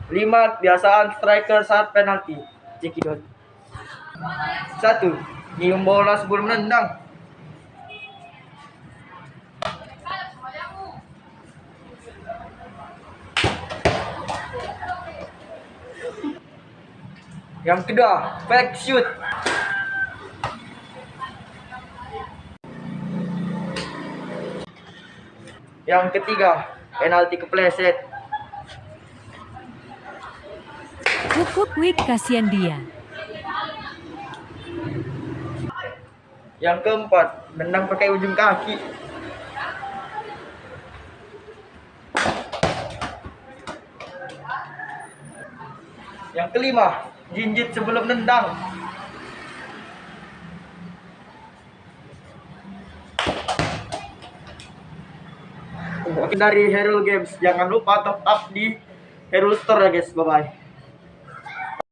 5. Biasaan striker saat penalti. Cekidot. 1. Nyium bola sebelum nendang. Yang kedua, fake shoot. Yang ketiga, penalti kepleset. Pukuk wik, kasihan dia. Yang keempat, nendang pakai ujung kaki. Yang kelima, jinjit sebelum nendang. Dari Hero Games, jangan lupa top up di Hero Store ya guys. Bye bye.